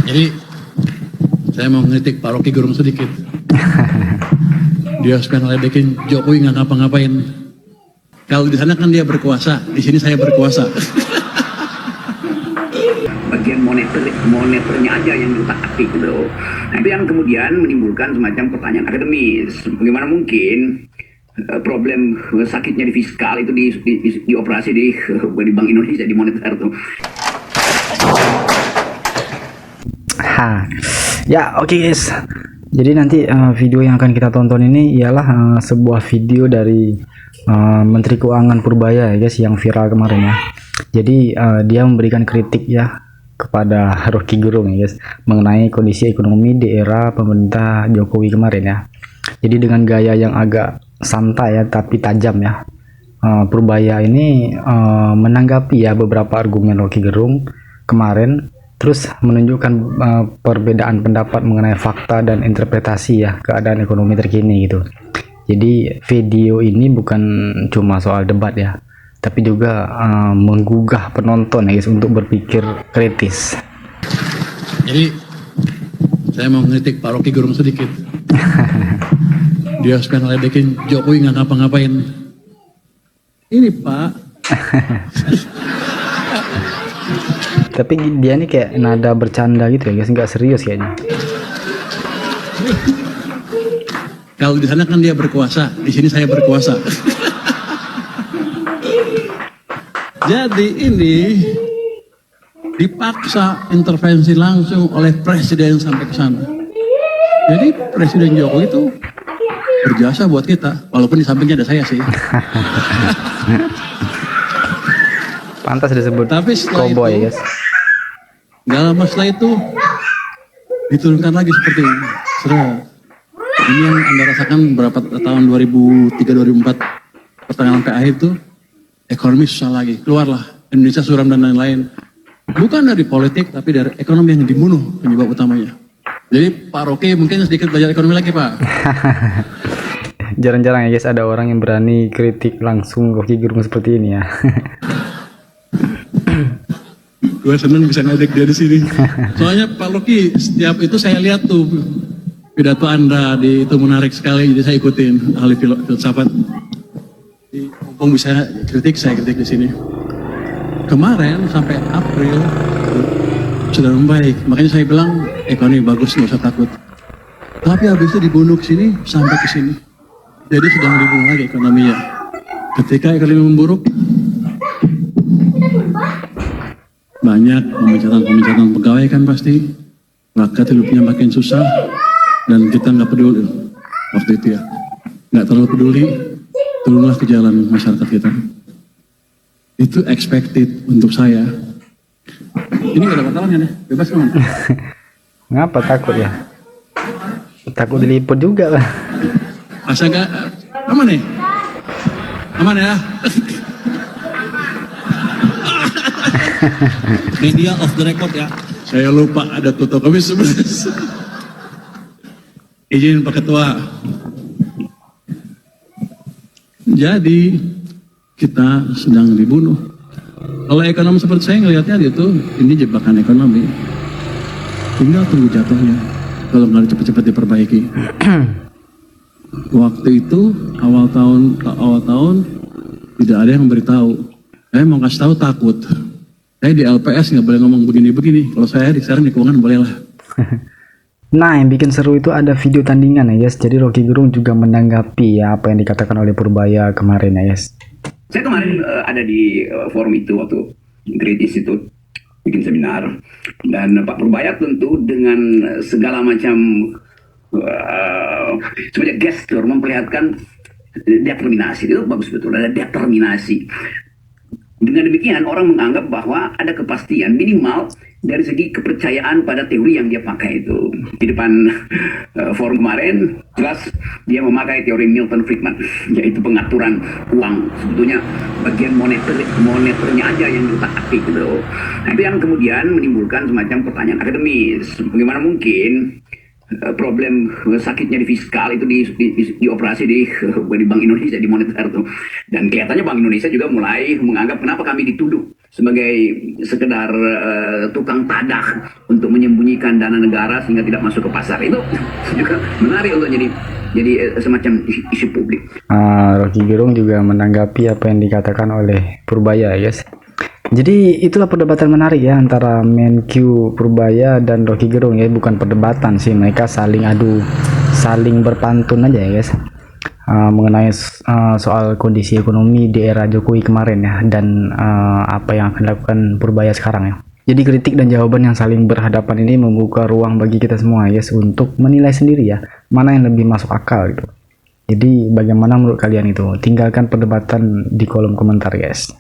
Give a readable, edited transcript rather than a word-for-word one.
Jadi saya mau ngeritik Pak Rocky Gerung sedikit. Dia suka ngeledekin Jokowi nggak ngapa-ngapain. Kalau di sana kan dia berkuasa, di sini saya berkuasa. Bagian moneternya aja yang diutak-atik gitu. Nah itu yang kemudian menimbulkan semacam pertanyaan akademis. Bagaimana mungkin problem sakitnya di fiskal itu dioperasi di Bank Indonesia, di moneter tuh. Ya, oke guys. Jadi nanti video yang akan kita tonton ini ialah sebuah video dari Menteri Keuangan Purbaya ya guys, yang viral kemarin ya. Jadi dia memberikan kritik ya kepada Rocky Gerung ya guys, mengenai kondisi ekonomi di era pemerintah Jokowi kemarin ya. Jadi dengan gaya yang agak santai ya tapi tajam ya, Purbaya ini menanggapi ya beberapa argumen Rocky Gerung kemarin, terus menunjukkan perbedaan pendapat mengenai fakta dan interpretasi ya keadaan ekonomi terkini gitu. Jadi video ini bukan cuma soal debat ya, tapi juga menggugah penonton ya guys untuk berpikir kritis. Jadi saya mau ngeritik Pak Rocky Gerung sedikit. Dia suka ngeledekin Jokowi nggak ngapa-ngapain. Ini Pak. Tapi dia nih kayak nada bercanda gitu ya guys, nggak serius kayaknya. Kalau di sana kan dia berkuasa, di sini saya berkuasa. Jadi ini dipaksa intervensi langsung oleh presiden sampai ke sana. Jadi Presiden Jokowi itu berjasa buat kita, walaupun di sampingnya ada saya sih. Pantas disebut Tapi setelah cowboy itu, guys. gak lama setelah itu diturunkan lagi seperti ini. Ini yang Anda rasakan berapa tahun 2003-2004 pertengahan sampai akhir itu ekonomi susah lagi. Keluarlah Indonesia suram dan lain-lain. Bukan dari politik tapi dari ekonomi yang dibunuh penyebab utamanya. Jadi Pak Rocky mungkin sedikit belajar ekonomi lagi Pak. Jarang-jarang ya guys ada orang yang berani kritik langsung Rocky Gerung seperti ini ya. Gue seneng bisa ngedek dia di sini. Soalnya Pak Rocky setiap itu saya lihat tuh pidato Anda itu menarik sekali, jadi saya ikutin ahli filsafat. Mumpung bisa kritik, saya kritik di sini. Kemarin sampai April sudah membaik, makanya saya bilang ekonomi bagus, nggak usah takut. Tapi habis itu dibunuh ke sini sampai ke sini, jadi sedang dibunuh lagi ekonominya. Ketika ekonomi memburuk, banyak pemecatan pegawai kan pasti, rakyat hidupnya makin susah, dan kita nggak peduli waktu itu ya, nggak terlalu peduli, turunlah ke jalan masyarakat kita. Itu expected untuk saya. Ini nggak ada wartawan kan ya? Bebas kan? Ngapa takut ya? Takut diliput juga lah. Masa nggak aman nih? Aman ya? Media off the record ya. Saya lupa ada tutup kami sebenarnya. Izin Pak Ketua. Jadi kita sedang dibunuh. Kalau ekonomi seperti saya ngelihatnya itu, ini jebakan ekonomi. Tinggal tunggu jatuhnya. Kalau nggak cepat-cepat diperbaiki. Waktu itu awal tahun tidak ada yang memberitahu. Saya mau kasih tahu takut. Saya di LPS nggak boleh ngomong begini-begini. Kalau saya di sekarang di keuangan boleh lah. Nah, yang bikin seru itu ada video tandingan ya guys. Jadi Rocky Gerung juga menanggapi ya apa yang dikatakan oleh Purbaya kemarin ya guys. Saya kemarin ada di forum itu waktu kritis itu bikin seminar, dan Pak Purbaya tentu dengan segala macam sebenarnya gestur memperlihatkan determinasi. Itu bagus betul, ada determinasi. Dengan demikian orang menganggap bahwa ada kepastian minimal dari segi kepercayaan pada teori yang dia pakai itu. Di depan forum kemarin jelas dia memakai teori Milton Friedman, yaitu pengaturan uang. Sebetulnya bagian moneternya aja yang diutak-atik gitu. Nah itu yang kemudian menimbulkan semacam pertanyaan akademis. Bagaimana mungkin problem sakitnya di fiskal itu dioperasi di Bank Indonesia, di moneter tuh. Dan kelihatannya Bank Indonesia juga mulai menganggap kenapa kami dituduh sebagai sekedar tukang tadah untuk menyembunyikan dana negara sehingga tidak masuk ke pasar. Itu juga menarik untuk jadi semacam isu publik. Rocky Gerung juga menanggapi apa yang dikatakan oleh Purbaya, guys. Jadi itulah perdebatan menarik ya antara Menkyu Purbaya dan Rocky Gerung ya, bukan perdebatan sih, mereka saling adu, saling berpantun aja ya guys, mengenai soal kondisi ekonomi di era Jokowi kemarin ya, dan apa yang akan dilakukan Purbaya sekarang ya. Jadi kritik dan jawaban yang saling berhadapan ini membuka ruang bagi kita semua guys untuk menilai sendiri ya, mana yang lebih masuk akal gitu. Jadi bagaimana menurut kalian itu? Tinggalkan perdebatan di kolom komentar guys.